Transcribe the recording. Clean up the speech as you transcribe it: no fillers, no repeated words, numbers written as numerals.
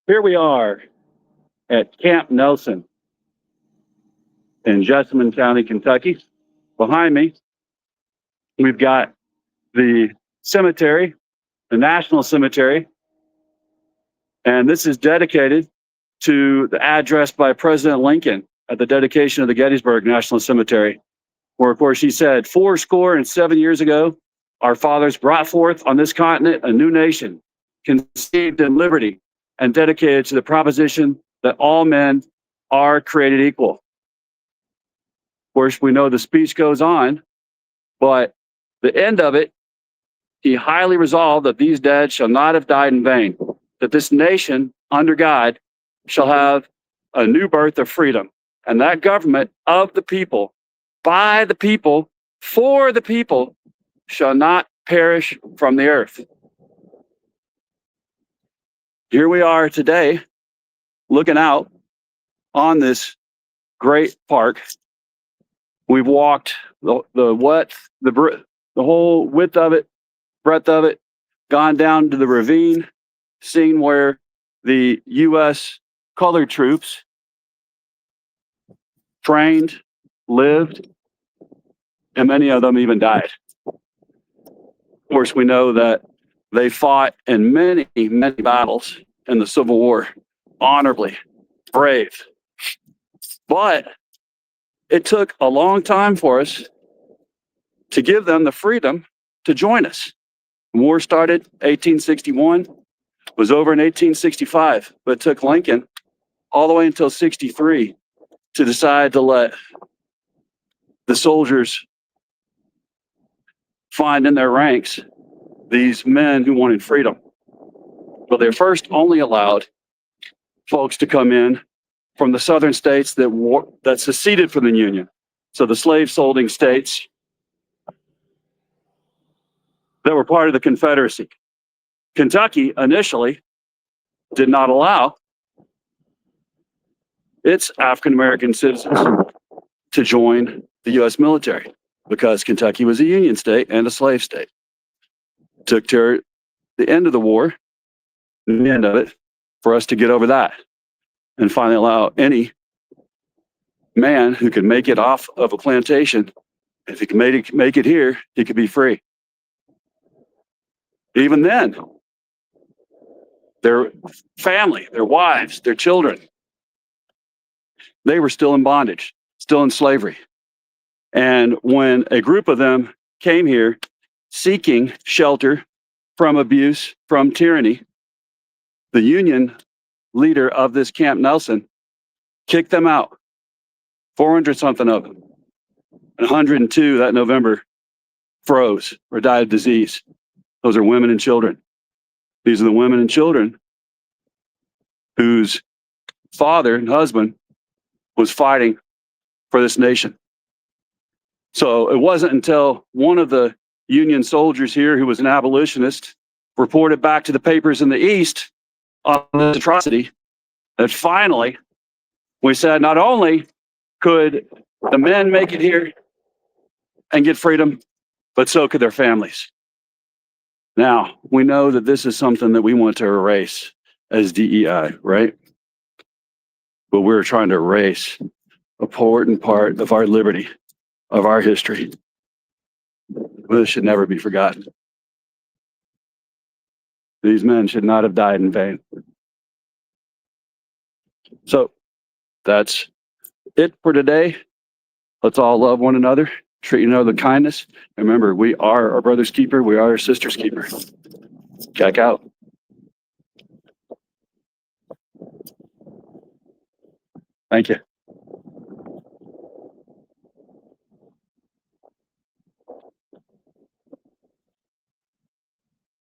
Here we are at Camp Nelson in Jessamine County, Kentucky. Behind me, we've got the cemetery, the National Cemetery, and this is dedicated to the address by President Lincoln at the dedication of the Gettysburg National Cemetery, where, of course, he said, 77 years ago, our fathers brought forth on this continent a new nation, conceived in liberty and dedicated to the proposition that all men are created equal. Of course, we know the speech goes on, but the end of it, he highly resolved that these dead shall not have died in vain, that this nation under God shall have a new birth of freedom, and that government of the people, by the people, for the people, shall not perish from the earth. Here we are today, looking out on this great park. We've walked the whole width of it, breadth of it, gone down to the ravine, seen where the U.S. colored troops trained, lived, and many of them even died. Of course, we know that they fought in many, many battles in the Civil War, honorably, brave. But it took a long time for us to give them the freedom to join us. The war started 1861, was over in 1865, but it took Lincoln all the way until 63 to decide to let the soldiers find in their ranks these men who wanted freedom. But they first only allowed folks to come in from the southern states that seceded from the Union. So the slave-holding states that were part of the Confederacy. Kentucky initially did not allow its African-American citizens to join the U.S. military because Kentucky was a Union state and a slave state. Took to the end of the war, the end of it, for us to get over that and finally allow any man who could make it off of a plantation, if he could make it here, he could be free. Even then, their family, their wives, their children, they were still in bondage, still in slavery. And when a group of them came here seeking shelter from abuse, from tyranny, the Union leader of this Camp Nelson kicked them out. 400 something of them. And 102 that November froze or died of disease. Those are women and children. These are the women and children whose father and husband was fighting for this nation. So it wasn't until one of the Union soldiers here, who was an abolitionist, reported back to the papers in the East on this atrocity that finally we said not only could the men make it here and get freedom, but so could their families. Now, we know that this is something that we want to erase as DEI, right? But we're trying to erase an important part of our liberty, of our history. This should never be forgotten. These men should not have died in vain. So that's it for today. Let's all love one another, treat one another with kindness. Remember, we are our brother's keeper. We are our sister's keeper. Check out. Thank you.